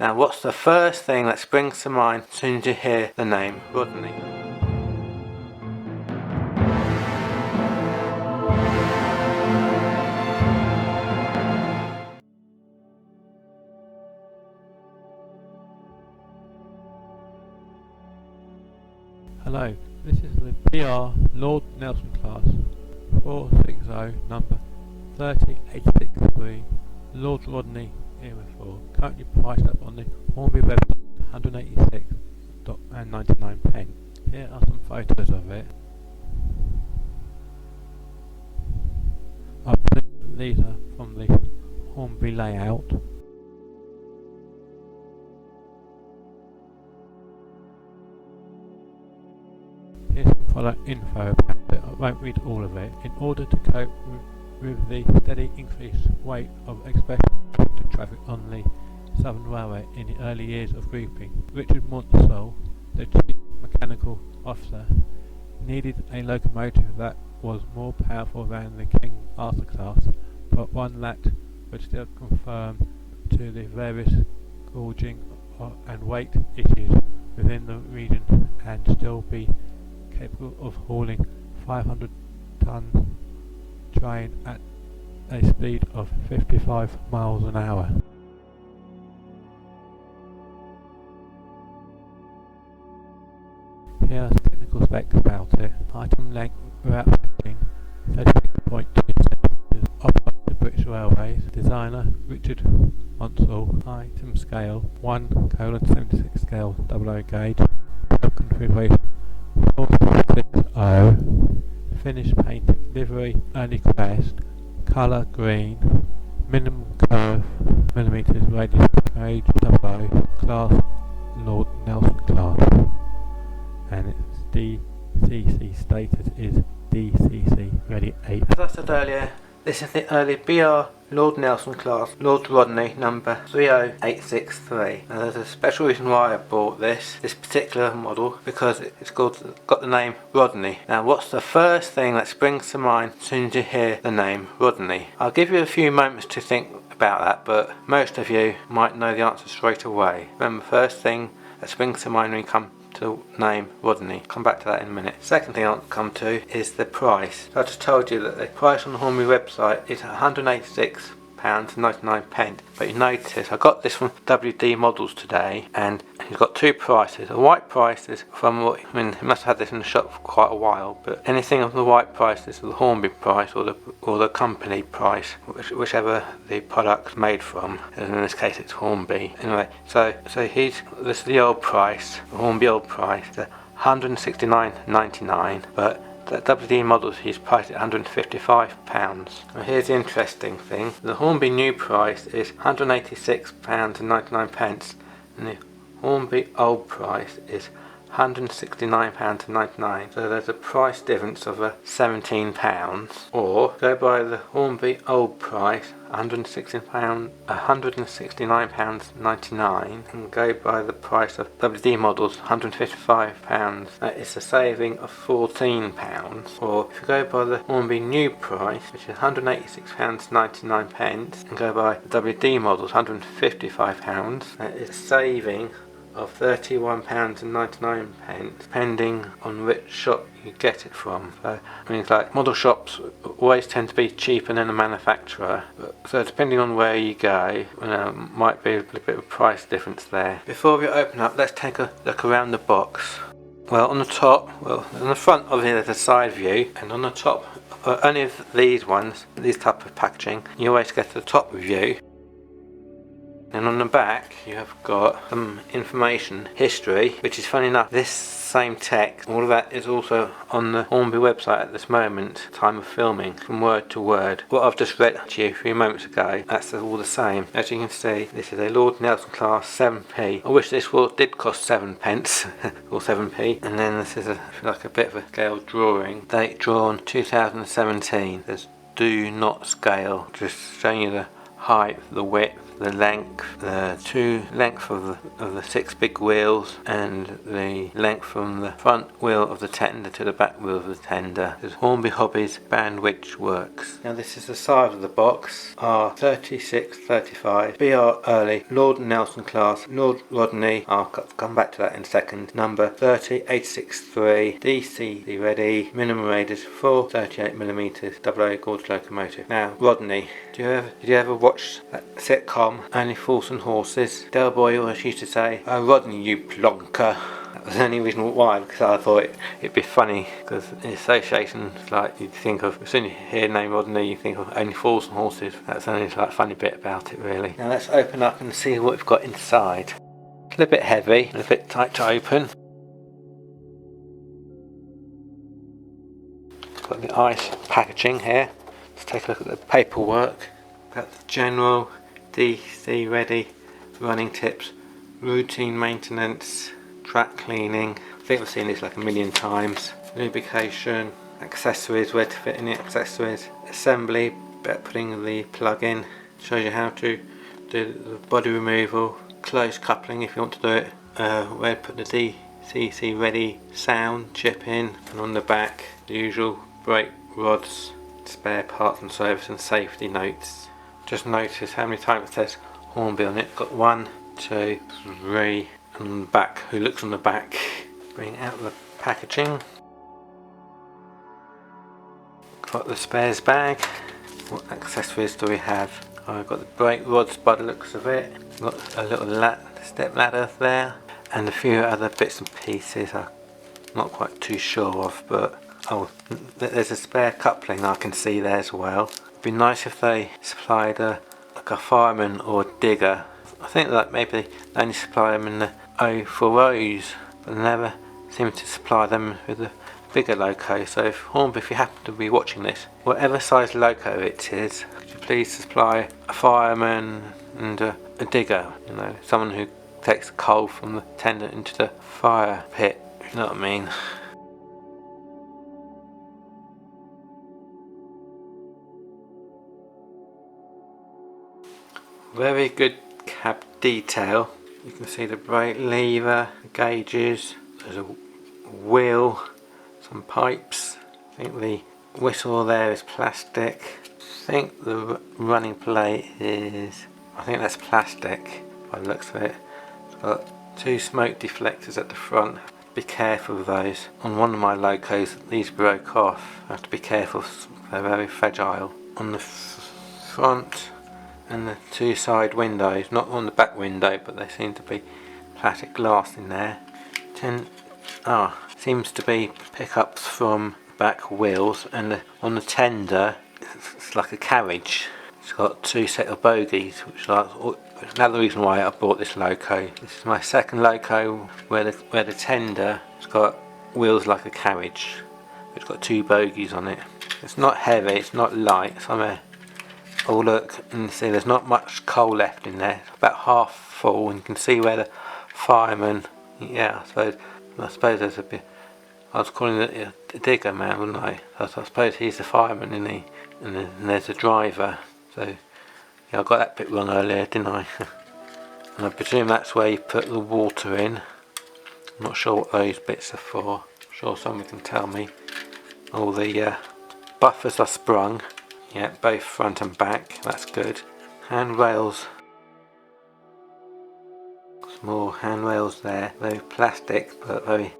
Now what's the first thing that springs to mind as soon as you hear the name Rodney? Hello, this is the PR Lord Nelson class 460 number 30863 Lord Rodney era 4, currently priced up on the Hornby website £186.99. Here are some photos of it. I believe these are from the Hornby layout. Here's some product info about it. I won't read all of it. In order to cope with the steady increased weight of express traffic on the Southern Railway in the early years of grouping, Richard Monsell, the chief mechanical officer, needed a locomotive that was more powerful than the King Arthur class, but one that would still conform to the various gauging and weight issues within the region and still be capable of hauling 500-ton train at a speed of 55 miles an hour. Here are technical specs about it. Item length without fitting 36.2 cm. Operated the British Railways. Designer Richard Monsell. Item scale 1:76 scale 00 gauge. Configuration 460. Finish painted livery early crest. Colour green. Minimum curve millimeters. Radius gauge 00. Class Lord Nelson class. And its DCC status is DCC Ready 8. As I said earlier, this is the early BR Lord Nelson class, Lord Rodney number 30863. Now there's a special reason why I bought this particular model, because it's got the name Rodney. Now what's the first thing that springs to mind as soon as you hear the name Rodney? I'll give you a few moments to think about that, but most of you might know the answer straight away. Remember, first thing that springs to mind when you come to the name Rodney. Come back to that in a minute. Second thing I'll come to is the price. So I just told you that the price on the Hornby website is £186.99, but you notice I got this from WD Models today, and you've got two prices. The white price is from what, I mean, he must have had this in the shop for quite a while, but anything of the white price is the Hornby price or the company price, whichever the product's made from. And in this case it's Hornby. Anyway, so this is the old price, the Hornby old price, £169.99, but the WD Models he's priced at £155. Now here's the interesting thing. The Hornby new price is £186.99, and the Hornby old price is £169.99. So there's a price difference of £17, or go by the Hornby old price £169.99, and go by the price of WD Models £155. That is a saving of £14. Or if you go by the Hornby new price, which is £186.99, and go by the WD Models £155, that is a saving of £31.99, depending on which shop you get it from. So, I mean, like, model shops always tend to be cheaper than a manufacturer, so depending on where you go, might be a bit of a price difference there. Before we open up, let's take a look around the box. Well, on the top, on the front obviously there's a side view, and on the top, only of these ones, these type of packaging, you always get the top view. And on the back you have got some information, history, which is funny enough, this same text, all of that is also on the Hornby website at this moment, time of filming, from word to word. What I've just read to you a few moments ago, that's all the same. As you can see, this is a Lord Nelson class 7p. I wish this did cost 7 pence, or 7p. And then this is like a bit of a scale drawing, date drawn 2017. There's do not scale, just showing you the height, the width, the length, the true length of the 6 big wheels, and the length from the front wheel of the tender to the back wheel of the tender. This is Hornby Hobbies Bandwidth Works. Now this is the side of the box. R3635 BR Early Lord Nelson class Lord Rodney. I'll come back to that in a second. Number 30863 DC ready. Minimum radius 438mm. Double A gauge locomotive. Now Rodney, did you ever watch that sitcom Only Fools and Horses? Del Boy always used to say, "Oh Rodney, you plonker." That was the only reason why, because I thought it'd be funny, because the association, like, you'd think of, as soon as you hear the name Rodney, you think of Only Fools and Horses. That's the only like funny bit about it, really. Now let's open up and see what we've got inside. It's a little bit heavy, a little bit tight to open. Got the ice packaging here. Let's take a look at the paperwork. Got the general DC ready running tips, routine maintenance, track cleaning. I think I've seen this like a million times. Lubrication, accessories, where to fit in the accessories, assembly, about putting the plug in. Shows you how to do the body removal, close coupling if you want to do it, where to put the DCC ready sound chip in, and on the back the usual brake rods, spare parts and service and safety notes. Just notice how many times it says Hornby on it. Got 1, 2, 3 on the back. Who looks on the back? Bring out the packaging. Got the spares bag. What accessories do we have? I've got the brake rods by the looks of it. Got a little step ladder there, and a few other bits and pieces I'm not quite too sure of, but there's a spare coupling I can see there as well. It'd be nice if they supplied like a fireman or digger. I think that maybe they only supply them in the 040s, but they never seem to supply them with the bigger Loco. So if Hornby, if you happen to be watching this, whatever size Loco it is, could you please supply a fireman and a digger, you know, someone who takes the coal from the tender into the fire pit, you know what I mean. Very good cab detail. You can see the brake lever, the gauges, there's a wheel, some pipes. I think the whistle there is plastic. I think the running plate is, I think that's plastic by the looks of it. It's got 2 smoke deflectors at the front. Be careful of those. On one of my Locos these broke off. I have to be careful, they're very fragile. On the front and the 2 side windows, not on the back window, but they seem to be plastic glass in there. Seems to be pickups from back wheels, and on the tender it's like a carriage. It's got 2 set of bogies, which is another reason why I bought this Loco. This is my second Loco where the tender has got wheels like a carriage. It's got 2 bogies on it. It's not heavy, it's not light. Oh look, and see there's not much coal left in there. It's about half full, and you can see where the fireman, yeah, I suppose there's a bit, I was calling it a digger man, wouldn't I? So I suppose he's the fireman, isn't he? And then there's a driver. So yeah, I got that bit wrong earlier, didn't I? And I presume that's where you put the water in. I'm not sure what those bits are for. I'm sure someone can tell me. All the buffers are sprung. Yeah, both front and back, that's good. Handrails. Some more handrails there, very plastic but very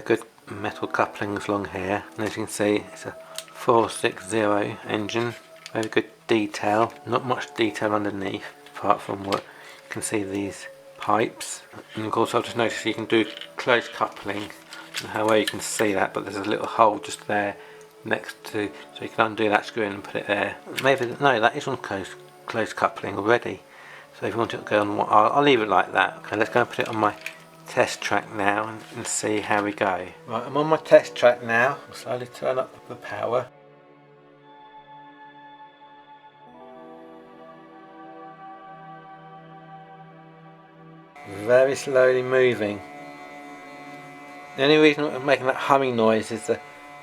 good metal couplings along here. And as you can see, it's a 460 engine, very good detail, not much detail underneath apart from what you can see these pipes. And of course I've just noticed you can do close coupling. I don't know how well you can see that, but there's a little hole just there next to, so you can undo that screw in and put it there. Maybe, no, that is on close coupling already. So if you want it to go on, I'll leave it like that. Okay, let's go and put it on my test track now and see how we go. Right, I'm on my test track now. I'll slowly turn up the power. Very slowly moving. The only reason I'm making that humming noise is the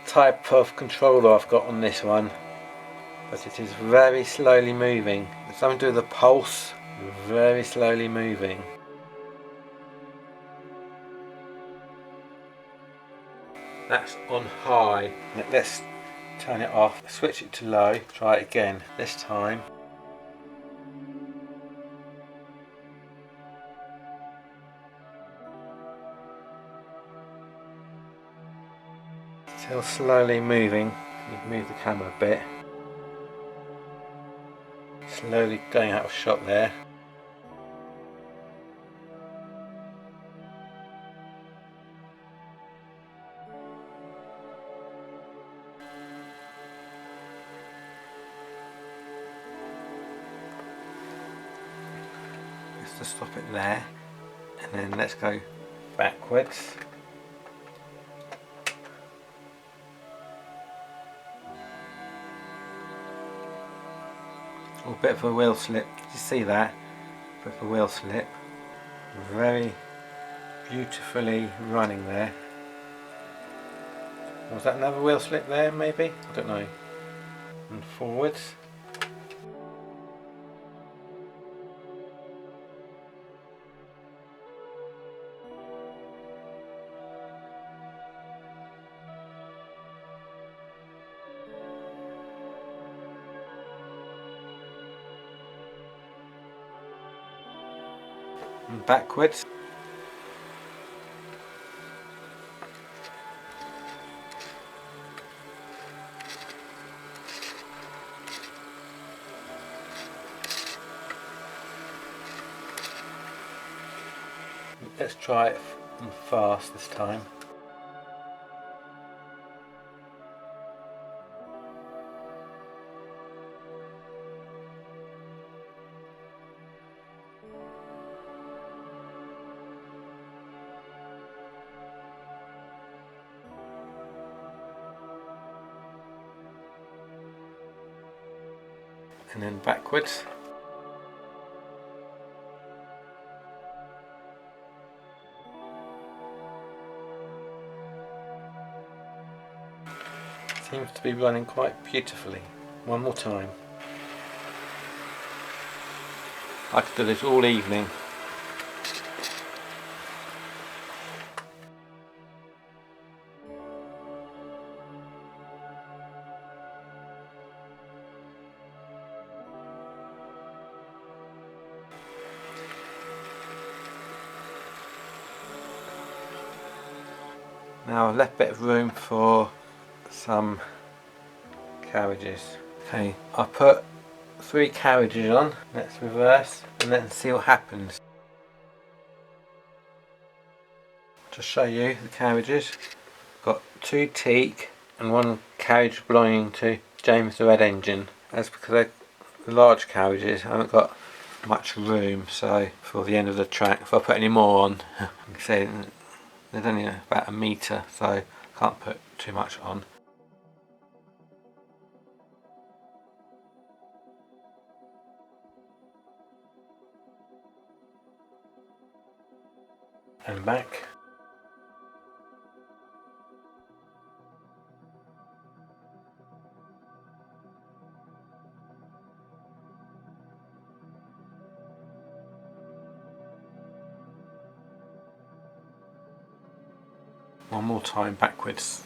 type of controller I've got on this one. but it is very slowly moving. It's something to do with the pulse, very slowly moving. That's on high. Let's turn it off, switch it to low, try it again. This time still slowly moving. You move the camera a bit. Slowly going out of shot there. Let's just stop it there, and then let's go backwards. Oh, bit of a wheel slip. Did you see that? Bit of a wheel slip. Very beautifully running there. Was that another wheel slip there, maybe? I don't know. And forwards. And backwards. Let's try it fast this time. And then backwards. Seems to be running quite beautifully. One more time. I could do this all evening. Now I've left a bit of room for some carriages. Okay, I put 3 carriages on. Let's reverse and then see what happens. To show you the carriages, got 2 teak and 1 carriage belonging to James the Red Engine. That's because they're large carriages. I haven't got much room, so for the end of the track, if I put any more on, you can see there's only about a metre, so I can't put too much on. And back. One more time backwards.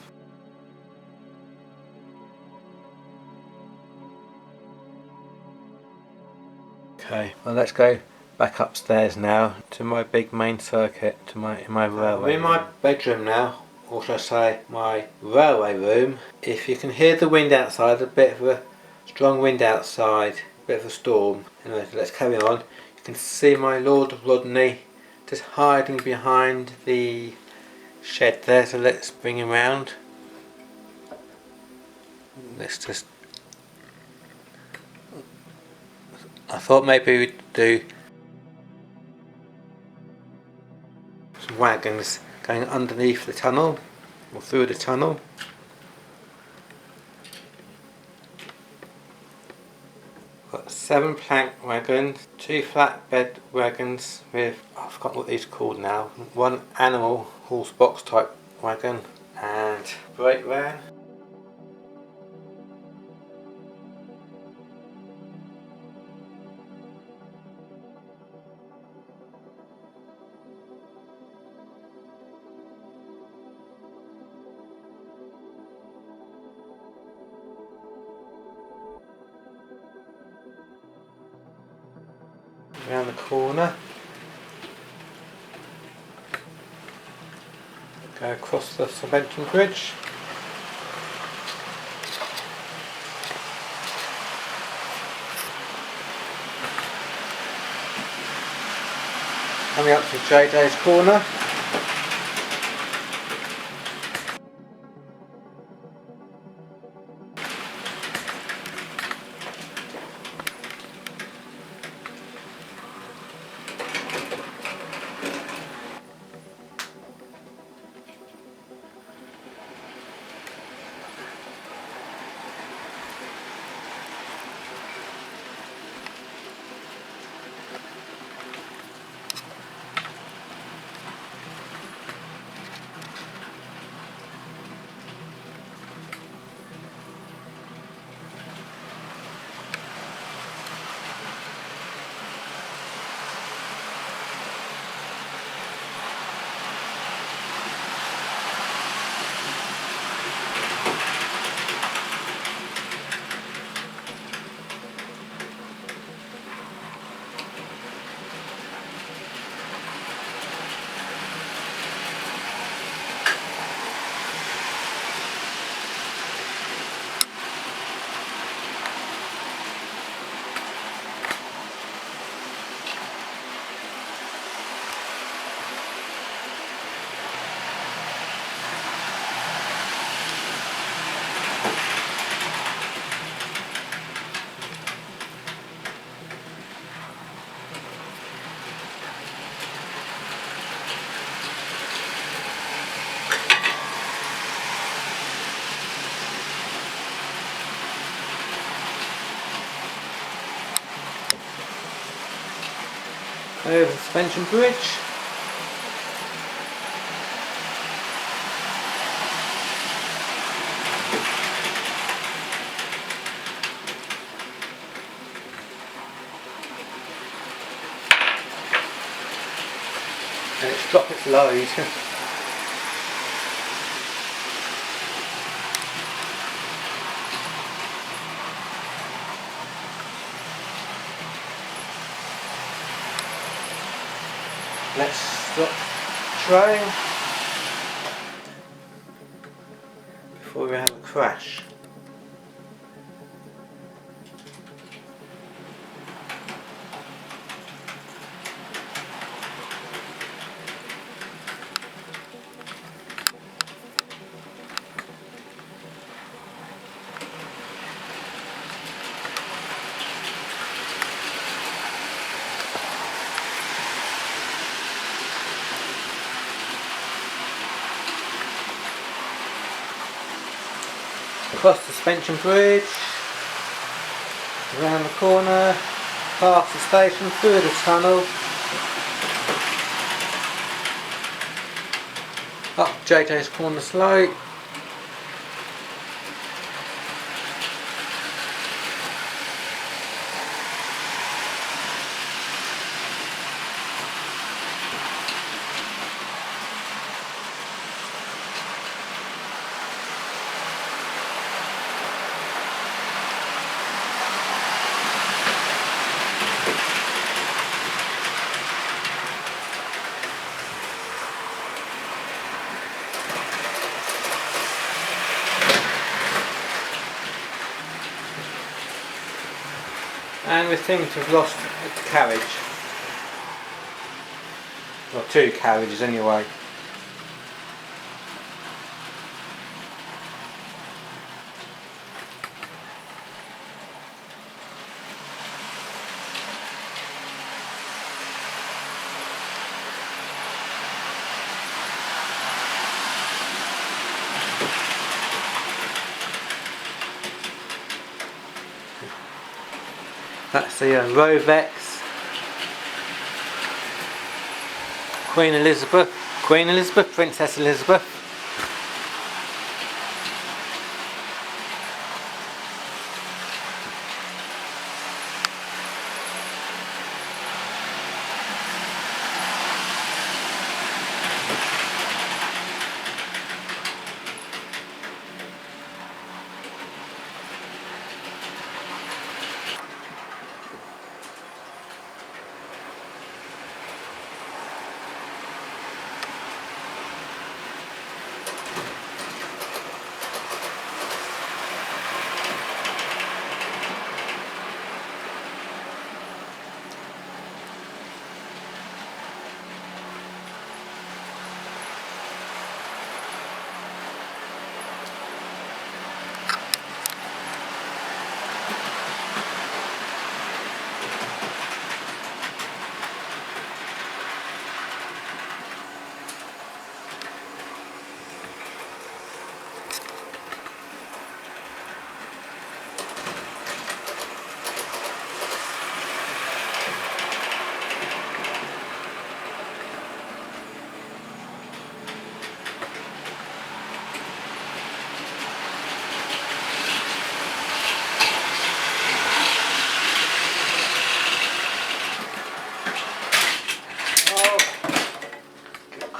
Okay, well let's go back upstairs now to my big main circuit, to my railway. I'm in my bedroom now, or should I say my railway room. If you can hear the wind outside, a bit of a strong wind outside, a bit of a storm. Anyway, let's carry on. You can see my Lord Rodney just hiding behind the shed there, so let's bring him round. Let's just, I thought maybe we'd do some wagons going underneath the tunnel or through the tunnel. Got 7 plank wagons, 2 flatbed wagons with, I forgot what these are called now, 1 animal horse box type wagon and brake van. around the corner, go across the suspension bridge, coming up to JJ's corner. Over the suspension bridge. And it's dropped its load. Let's stop trying before we have a crash. Across the suspension bridge, around the corner, past the station, through the tunnel, up JJ's corner slope, and we seem to have lost a carriage, or two carriages anyway. That's the Rovex Queen Elizabeth, Princess Elizabeth.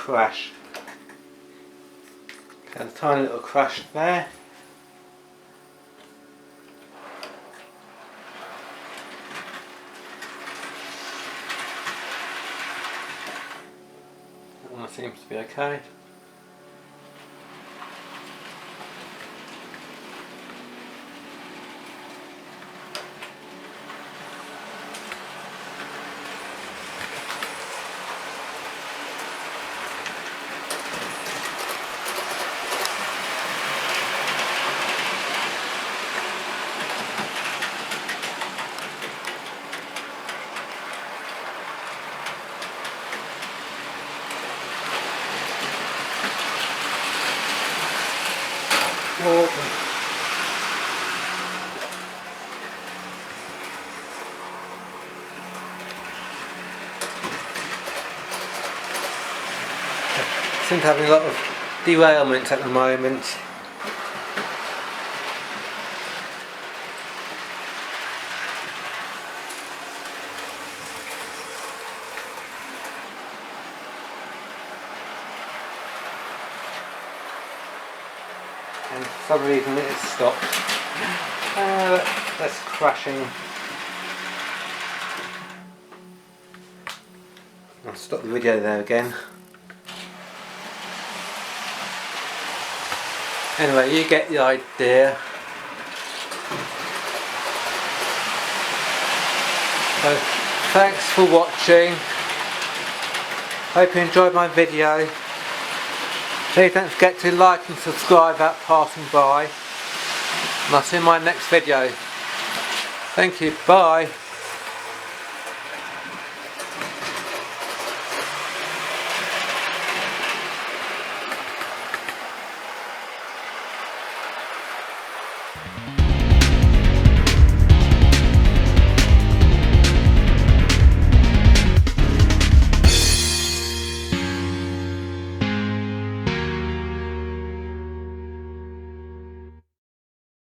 crash. Okay, a tiny little crash there. That one seems to be okay. Seem to have a lot of derailments at the moment. And for some reason it has stopped. That's crashing. I'll stop the video there again. Anyway, you get the idea. So, thanks for watching. Hope you enjoyed my video. Please don't forget to like and subscribe without passing by. And I'll see you in my next video. Thank you, bye.